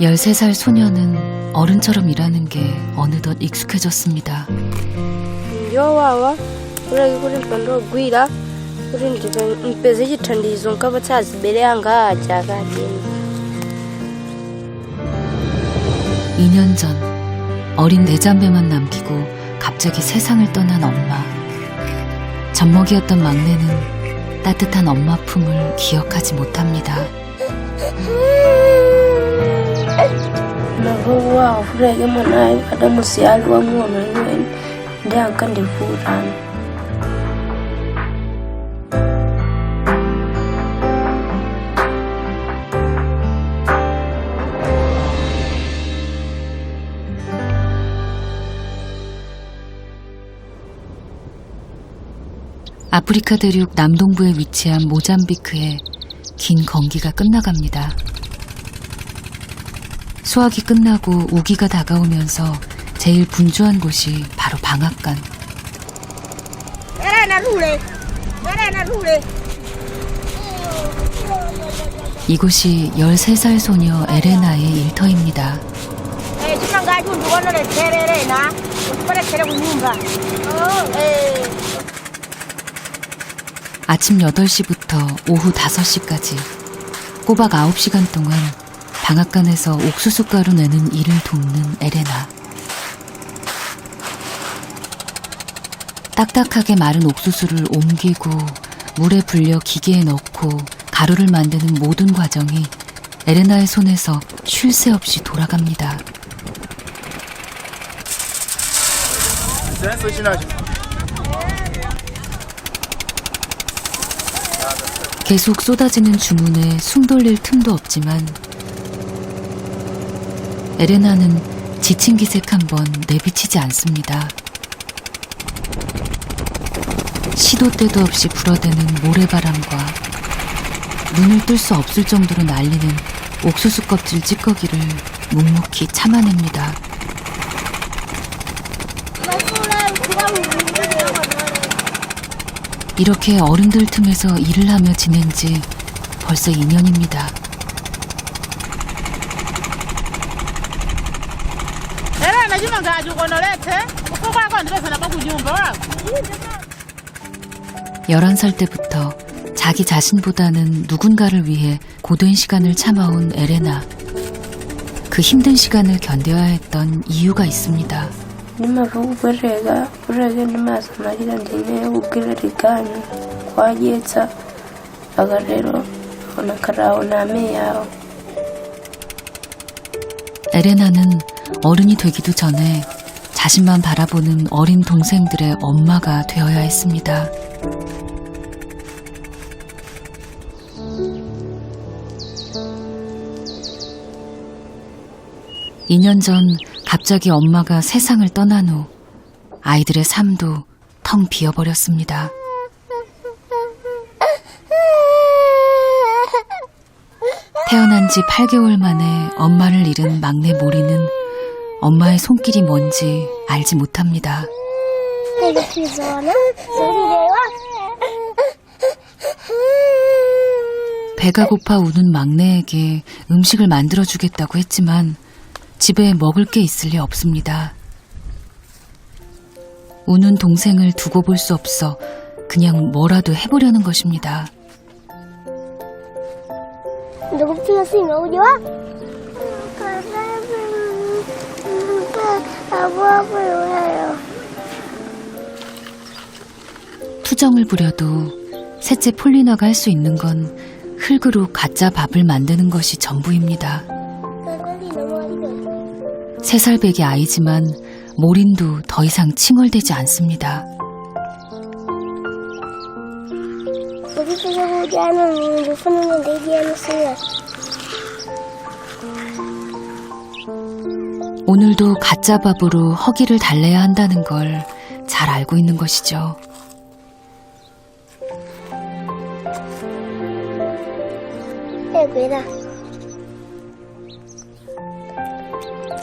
13살 소녀는 어른처럼 일하는 게 어느덧 익숙해졌습니다. Yowawa, kuri pando gwira, kuri mpeze chithandizo nkaba chazibelanga chakati. 2년 전 어린 내잠배만 남기고 갑자기 세상을 떠난 엄마. 젖먹이였던 막내는 따뜻한 엄마 품을 기억하지 못합니다. Nahuwa furege manai ada musialu amuono yuen ndiang kandifuran. 아프리카 대륙 남동부에 위치한 모잠비크에 긴 건기가 끝나갑니다. 수확이 끝나고 우기가 다가오면서 제일 분주한 곳이 바로 방앗간. 이곳이 13살 소녀 에레나의 일터입니다. 아침 8시부터 오후 5시까지 꼬박 9시간 동안 방앗간에서 옥수수 가루 내는 일을 돕는 에레나. 딱딱하게 마른 옥수수를 옮기고 물에 불려 기계에 넣고 가루를 만드는 모든 과정이 에레나의 손에서 쉴 새 없이 돌아갑니다. 계속 쏟아지는 주문에 숨 돌릴 틈도 없지만 에레나는 지친 기색 한번 내비치지 않습니다. 시도 때도 없이 불어대는 모래바람과 눈을 뜰 수 없을 정도로 날리는 옥수수 껍질 찌꺼기를 묵묵히 참아냅니다. 이렇게 어른들 틈에서 일을 하며 지낸 지 벌써 2년입니다. 열한 살 때부터 자기 자신보다는 누군가를 위해 고된 시간을 참아온 에레나. 그 힘든 시간을 견뎌야 했던 이유가 있습니다. 에레나는 어른이 되기도 전에 자신만 바라보는 어린 동생들의 엄마가 되어야 했습니다. 이 년 전 갑자기 엄마가 세상을 떠난 후 아이들의 삶도 텅 비어버렸습니다. 태어난 지 8개월 만에 엄마를 잃은 막내 모리는 엄마의 손길이 뭔지 알지 못합니다. 배가 고파 우는 막내에게 음식을 만들어주겠다고 했지만 집에 먹을 게 있을 리 없습니다. 우는 동생을 두고 볼 수 없어 그냥 뭐라도 해보려는 것입니다. 투정을 부려도 셋째 폴리나가 할 수 있는 건 흙으로 가짜 밥을 만드는 것이 전부입니다. 3살 배기 아이지만 모린도 더 이상 칭얼대지 않습니다. 오늘도 가짜 밥으로 허기를 달래야 한다는 걸 잘 알고 있는 것이죠.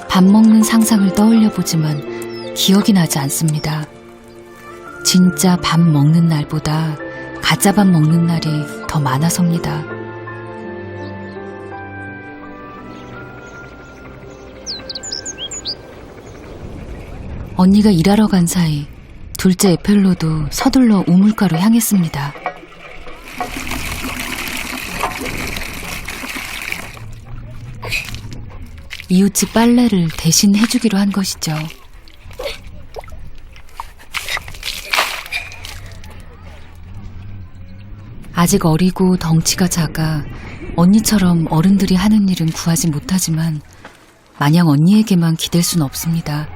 밥 먹는 상상을 떠올려 보지만 기억이 나지 않습니다. 진짜 밥 먹는 날보다 가짜 밥 먹는 날이 더 많아서입니다. 언니가 일하러 간 사이 둘째 에펠로도 서둘러 우물가로 향했습니다. 이웃집 빨래를 대신 해주기로 한 것이죠. 아직 어리고 덩치가 작아 언니처럼 어른들이 하는 일은 구하지 못하지만 마냥 언니에게만 기댈 순 없습니다.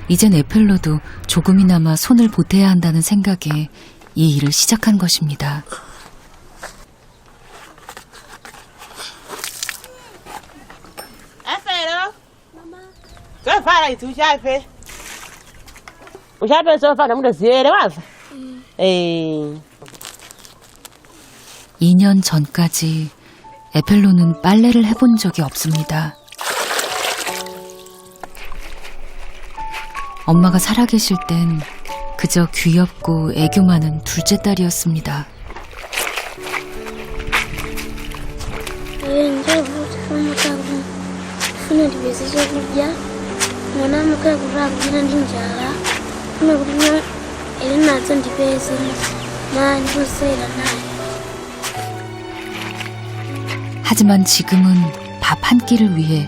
이젠 에펠로도 조금이나마 손을 보태야 한다는 생각에 이 일을 시작한 것입니다. Afero. Você fala isso, já fez. O já pensou fazer muita cera, mas. 2년 전까지 에펠로는 빨래를 해본 적이 없습니다. 엄마가 살아계실 땐 그저 귀엽고 애교 많은 둘째 딸이었습니다. 하지만 지금은 밥 한 끼를 위해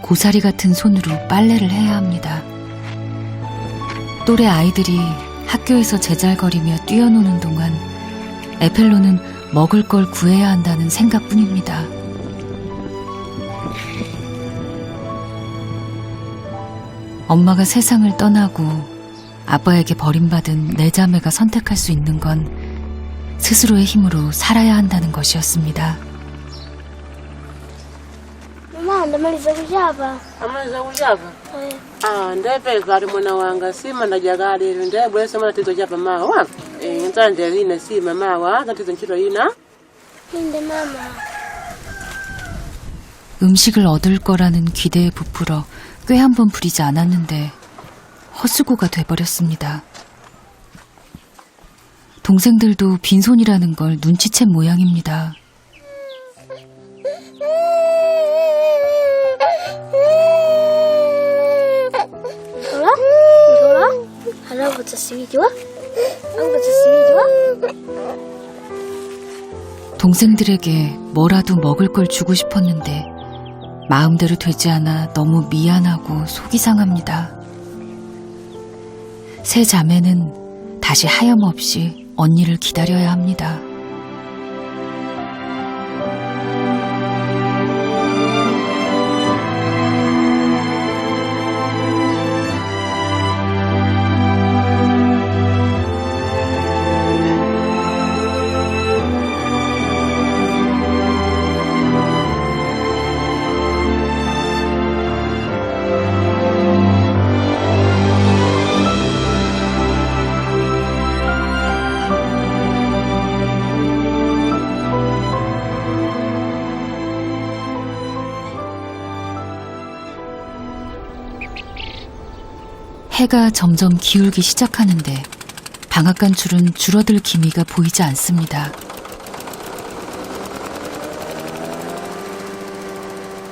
고사리 같은 손으로 빨래를 해야 합니다. 또래 아이들이 학교에서 제잘거리며 뛰어노는 동안 에펠로는 먹을 걸 구해야 한다는 생각뿐입니다. 엄마가 세상을 떠나고 아빠에게 버림받은 네 자매가 선택할 수 있는 건 스스로의 힘으로 살아야 한다는 것이었습니다. Mama, ndamaliza kuchapa. Amaliza kuchapa? Ndepe kali mwana wanga sima ndajaga lero ndebwe sema tatizo chapa mawa. Ntande lina sima mawa tatizo nchito ina. Inde mama. 음식을 얻을 거라는 기대에 부풀어 꽤 한 번 부리지 않았는데 헛수고가 돼버렸습니다. 동생들도 빈손이라는 걸 눈치챈 모양입니다. 할아버지 시비 좋아? 아버지 시비 좋아? 동생들에게 뭐라도 먹을 걸 주고 싶었는데 마음대로 되지 않아 너무 미안하고 속이 상합니다. 세 자매는 다시 하염없이 언니를 기다려야 합니다. 해가 점점 기울기 시작하는데 방앗간줄은 줄어들 기미가 보이지 않습니다.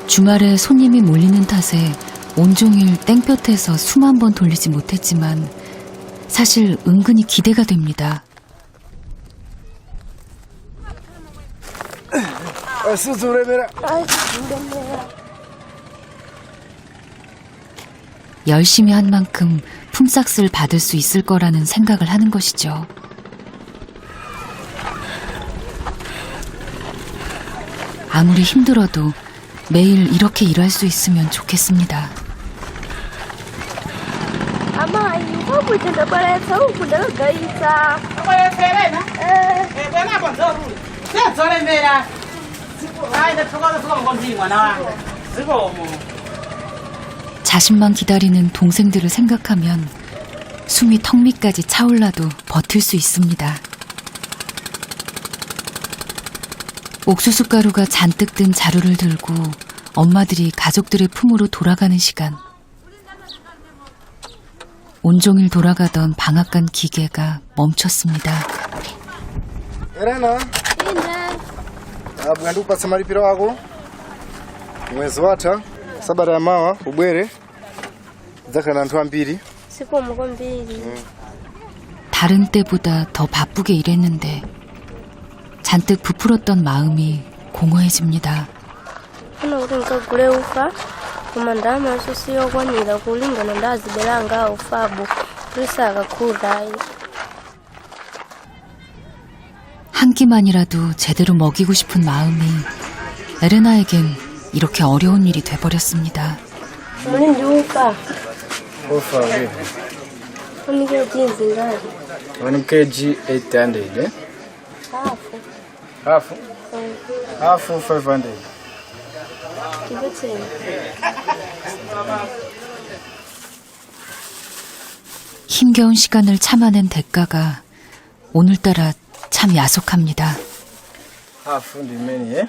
주말에 손님이 몰리는 탓에 온종일 땡볕에서 숨 한 번 돌리지 못했지만 사실 은근히 기대가 됩니다. 열심히 한 만큼 품삯을 받을 수 있을 거라는 생각을 하는 것이죠. 아무리 힘들어도 매일 이렇게 일할 수 있으면 좋겠습니다. Ama ipo puta para sau puta gaisa. Agora espera, né? Vai na conta. Você só lembra. Ai, da toca da contigo, não. Sigo. 자신만 기다리는 동생들을 생각하면 숨이 턱 밑까지 차올라도 버틸 수 있습니다. 옥수수 가루가 잔뜩 든 자루를 들고 엄마들이 가족들의 품으로 돌아가는 시간. 온종일 돌아가던 방앗간 기계가 멈췄습니다. Elena, bwandu kupasa malipiro ako mwezi watha sabata ya mawa ubwere zaka na anthu ambiri siku muko mbili. 다른 때보다 더 바쁘게 일했는데 잔뜩 부풀었던 마음이 공허해집니다. Kuno kuti nkagule ufa koma ndalama siyokwanira kulingana ndazibelanga ufabo kulisa akakhudayi. 한 끼만이라도 제대로 먹이고 싶은 마음이 에레나에겐 이렇게 어려운 일이 돼버렸습니다. Muli ndi ufa Ufa vipi? unike jinsi ngapi? 1 kg 800 eh? Hafu Half 500. kipetseni. 힘겨운 시간을 참아낸 대가가 오늘따라 참 야속합니다. Half ndimeni eh?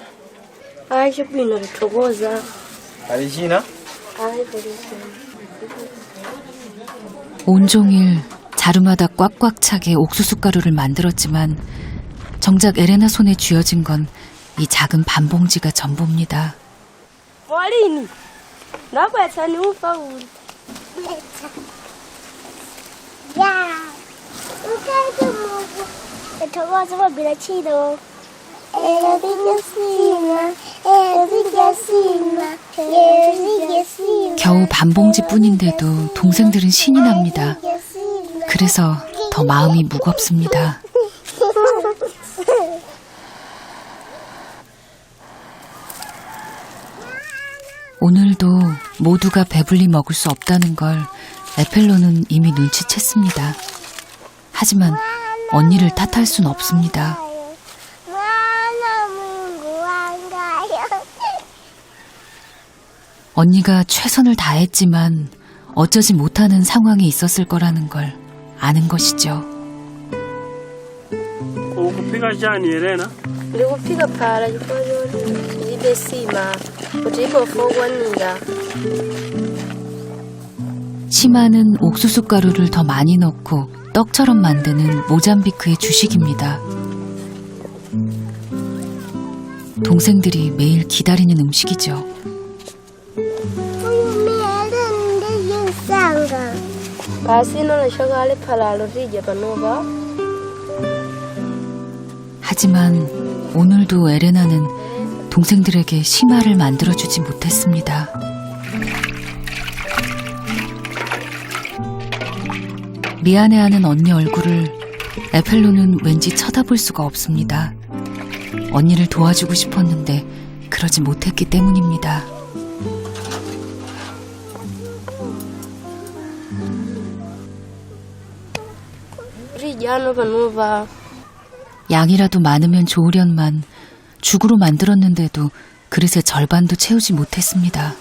Ayi chibwino tithokoza. Ali china? Ayi polisi. 온종일 자루마다 꽉꽉 차게 옥수수 가루를 만들었지만 정작 에레나 손에 쥐어진 건 이 작은 반봉지가 전부입니다. Mwalini nakwetsani ufa uli. 야, 우리도 먹고 더워서 밀어치도. 겨우 반봉지뿐인데도 동생들은 신이 납니다. 그래서 더 마음이 무겁습니다. 오늘도 모두가 배불리 먹을 수 없다는 걸 에펠로는 이미 눈치챘습니다. 하지만 언니를 탓할 순 없습니다. 언니가 최선을 다했지만 어쩌지 못하는 상황이 있었을 거라는 걸 아는 것이죠. Ukupika chani Elena? Ndikupika phala chifukwa choti ilibe sima kuti ibofokwanira. 심하는 옥수수 가루를 더 많이 넣고 떡처럼 만드는 모잠비크의 주식입니다. 동생들이 매일 기다리는 음식이죠. Basi nona shakale phala lotija panova. 하지만 오늘도 에레나는 동생들에게 심화를 만들어주지 못했습니다. 미안해하는 언니 얼굴을 에펠로는 왠지 쳐다볼 수가 없습니다. 언니를 도와주고 싶었는데 그러지 못했기 때문입니다. Rijano panova. 양이라도 많으면 좋으련만 죽으로 만들었는데도 그릇의 절반도 채우지 못했습니다.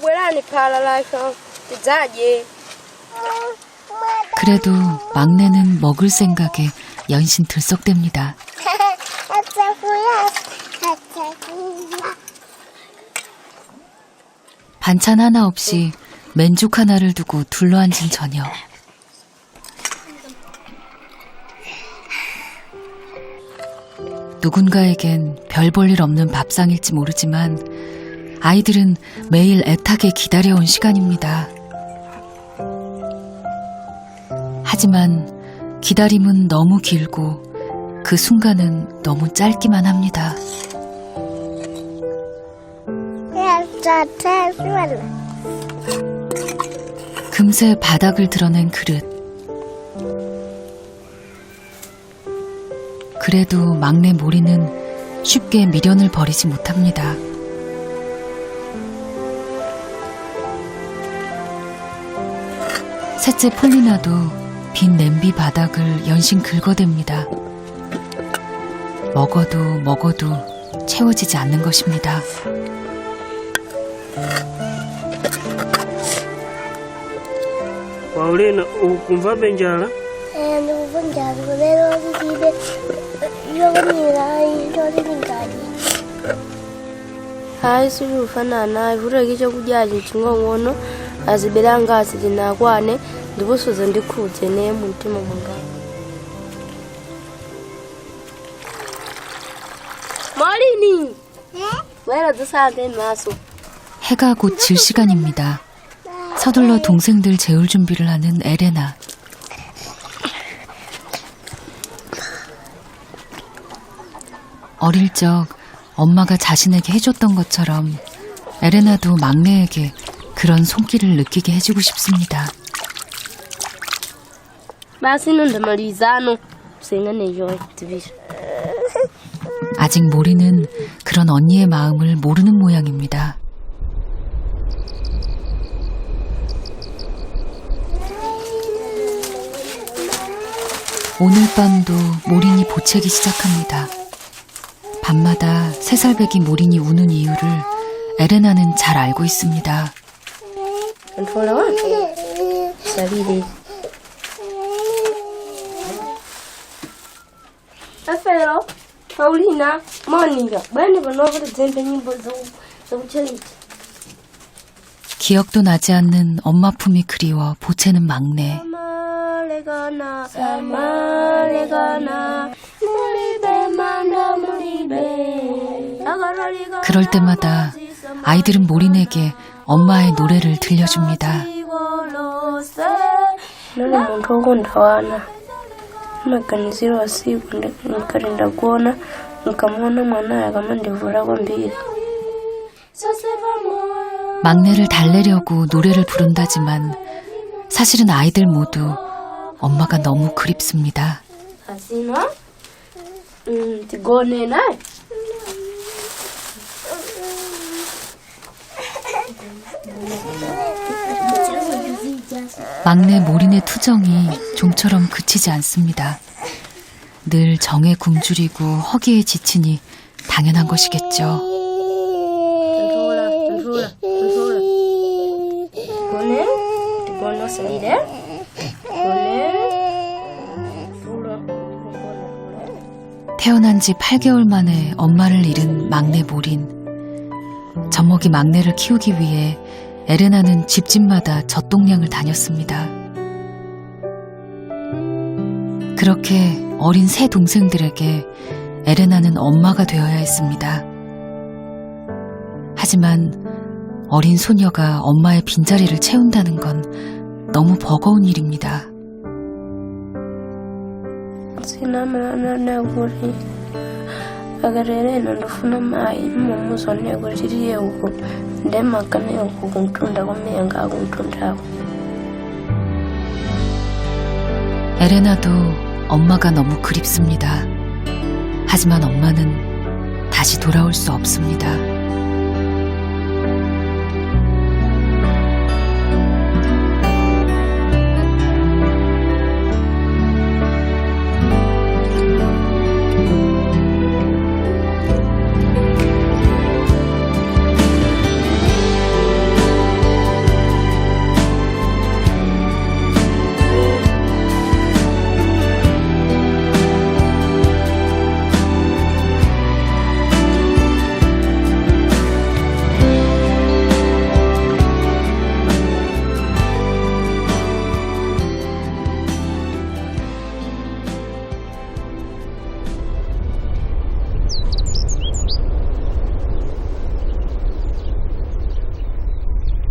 Welani phala lakho tidzaje. 그래도 막내는 먹을 생각에 연신 들썩댑니다. 반찬 하나 없이 맨죽 하나를 두고 둘러앉은 저녁. 누군가에겐 별 볼 일 없는 밥상일지 모르지만 아이들은 매일 애타게 기다려온 시간입니다. 하지만 기다림은 너무 길고 그 순간은 너무 짧기만 합니다. 금세 바닥을 드러낸 그릇. 그래도 막내 모리는 쉽게 미련을 버리지 못합니다. 셋째 폴리나도 빈 냄비 바닥을 연신 긁어댑니다. 먹어도 채워지지 않는 것입니다. Paulina, ukumva benjala? Hayi silufanana ivuteke chakudyachi ching'ong'ono azibelanga asilinakwane ndiposoza ndikhudze ne mumtima mwanga. Molini! Wera dzisante maso. 해가 곧 질 시간입니다. 서둘러 동생들 재울 준비를 하는 에레나. 어릴 적 엄마가 자신에게 해줬던 것처럼 에레나도 막내에게 그런 손길을 느끼게 해주고 싶습니다. Basi ndamalizano sengane yo TV. 아직 모리는 그런 언니의 마음을 모르는 모양입니다. 오늘 밤도 모린이 보채기 시작합니다. 밤마다 3살배기 모린이 우는 이유를 에레나는 잘 알고 있습니다. Controla wa? Sabidi. Afero, Paulina, Monica, bani banova zembe nyimbo za ucheliti. 기억도 나지 않는 엄마 품이 그리워 보채는 막내. Samarigana, Samarigana, Muribe manda muribe. 그럴 때마다 아이들은 모린에게 엄마의 노래를 들려줍니다. Nana muntu okundawana makaniziro wasiku nkarinda kuona nkamwona mwanaye kama ndivura kwambiri. 막내를 달래려고 노래를 부른다지만 사실은 아이들 모두 엄마가 너무 그립습니다. Asina tigone naye 막내 모린의 투정이 좀처럼 그치지 않습니다. 늘 정에 굶주리고 허기에 지치니 당연한 것이겠죠. tigone osalire 태어난 지 8개월 만에 엄마를 잃은 막내 모린. 젖먹이 막내를 키우기 위해 에레나는 집집마다 젖동량을 다녔습니다. 그렇게 어린 세 동생들에게 에레나는 엄마가 되어야 했습니다. 하지만 어린 소녀가 엄마의 빈자리를 채운다는 건 너무 버거운 일입니다. sina maana naguri agarere nandufuna mai mumuso neguririye uko ndemakane uko kuntunda komeanga kuntunda고. 에레나도 엄마가 너무 그립습니다. 하지만 엄마는 다시 돌아올 수 없습니다.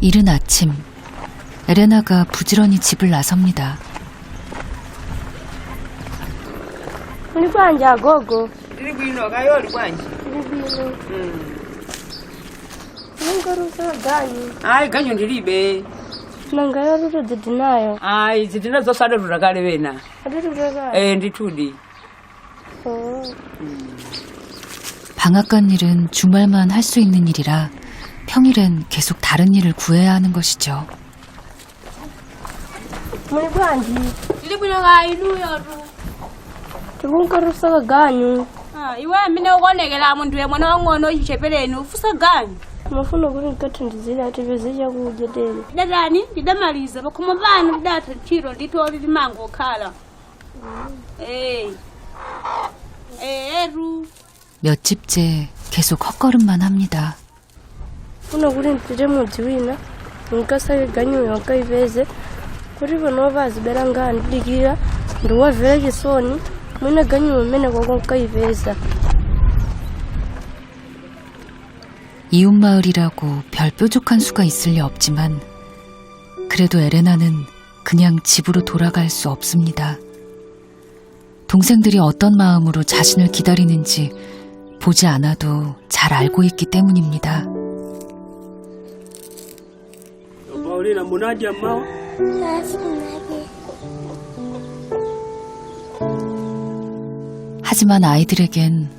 이른 아침, 에레나가 부지런히 집을 나섭니다. Ulikuwa nja gogo. Ndibwino kayoli bwanji. Ndibwino. Nangarusa gani? Ayi ganyo ndilibe. Nangarusa zidinayo. Ayi zitina zosale lutakale wena. Adiduraga. Nditudi. 방앗간 일은 주말만 할 수 있는 일이라 평일엔 계속 다른 일을 구해야 하는 것이죠. Mulikuwa nji. Ndibwino kailuyotu. Tibunkarusa gani? Iwe mine ukonekela muntu yemwe wang'ono chichepeleni ufusa gani? Mafuna kuti nkati ndizile ati vezija kudya tena. Dadani ndidamaliza pakhomo pano ndidata tchiro nditoli limango okhala. Eru. 몇 집째 계속 헛걸음만 합니다. Funa kuti mpite mudzi wina nkasake ganyoyo nkaipeze kuti pano pazibera ngani ndidikira ndiwavera chisoni mwina ganyoyo mmene kwako nkaipeza. 이웃마을이라고 별 뾰족한 수가 있을 리 없지만 그래도 에레나는 그냥 집으로 돌아갈 수 없습니다. 동생들이 어떤 마음으로 자신을 기다리는지 보지 않아도 잘 알고 있기 때문입니다. Paulina, munaji ambao 나중에 하지만 아이들에겐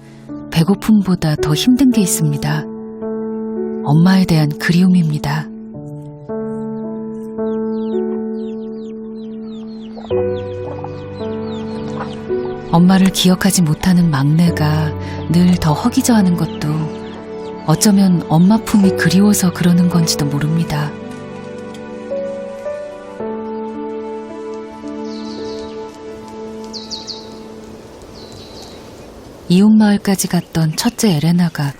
배고픔보다 더 힘든 게 있습니다. 엄마에 대한 그리움입니다. 엄마를 기억하지 못하는 막내가 늘 더 허기져하는 것도 어쩌면 엄마 품이 그리워서 그러는 건지도 모릅니다. 이웃마을까지 갔던 첫째 에레나가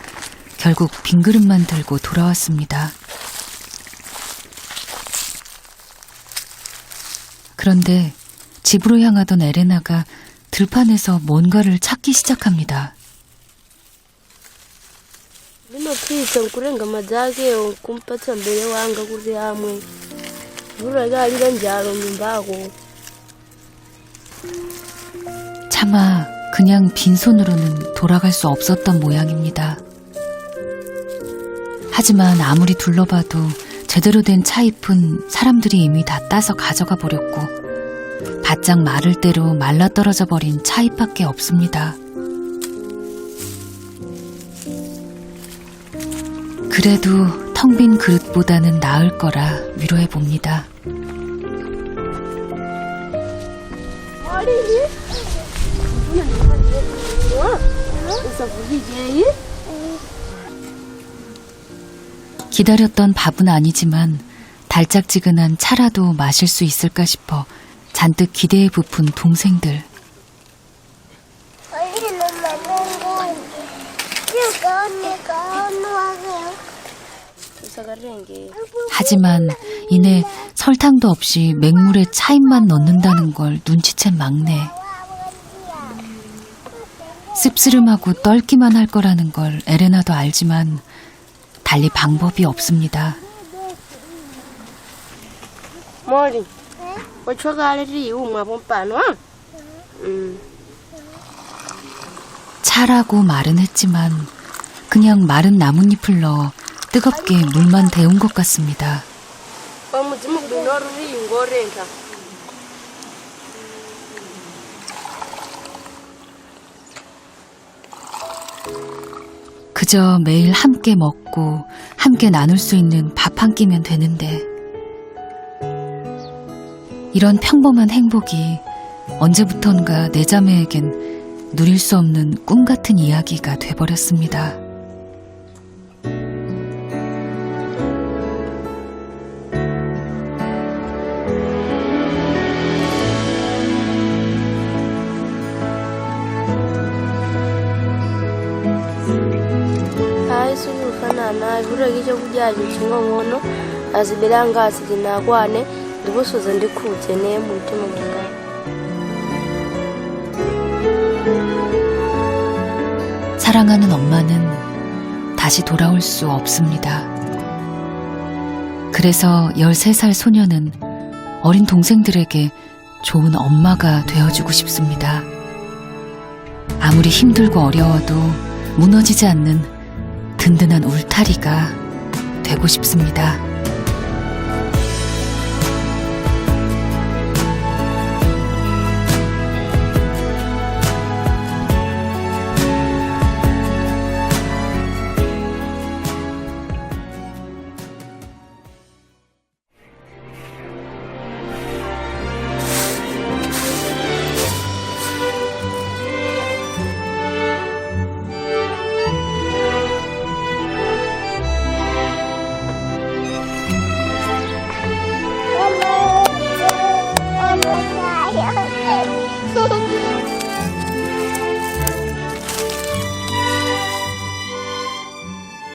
결국 빈 그릇만 들고 돌아왔습니다. 그런데 집으로 향하던 에레나가 들판에서 뭔가를 찾기 시작합니다. Ninopita nkurenga majake kumpata mbele wanga kuti amwe vuraga alira njalo nyumbako. 차마 그냥 빈손으로는 돌아갈 수 없었던 모양입니다. 하지만 아무리 둘러봐도 제대로 된 차잎은 사람들이 이미 다 따서 가져가 버렸고 바짝 마를 대로 말라떨어져 버린 차잎밖에 없습니다. 그래도 텅 빈 그릇보다는 나을 거라 위로해 봅니다. 기다렸던 밥은 아니지만 달짝지근한 차라도 마실 수 있을까 싶어 잔뜩 기대에 부푼 동생들. 어디는 만난 거 이거 언니가 언니하세요. Isakarenge. 하지만 이내 설탕도 없이 맹물에 차잎만 넣는다는 걸 눈치챈 막내. 씁쓸음하고 떨기만 할 거라는 걸 에레나도 알지만 달리 방법이 없습니다. Mori. Wachoka aliri umwa pompano. 차라고 말은 했지만 그냥 마른 나뭇잎을 넣어 뜨겁게 물만 데운 것 같습니다. Pamuzimu kudonoruri ngorenga. 그저 매일 함께 먹고 함께 나눌 수 있는 밥 한 끼면 되는데 이런 평범한 행복이 언제부턴가 내 자매에겐 누릴 수 없는 꿈 같은 이야기가 돼버렸습니다. Aisufanana vuraga chakudyacho ching'ong'ono azibelanga asikinakwane ndiposoza ndikhudze ne mumutima mwanga. 사랑하는 엄마는 다시 돌아올 수 없습니다. 그래서 13살 소녀는 어린 동생들에게 좋은 엄마가 되어주고 싶습니다. 아무리 힘들고 어려워도 무너지지 않는 든든한 울타리가 되고 싶습니다.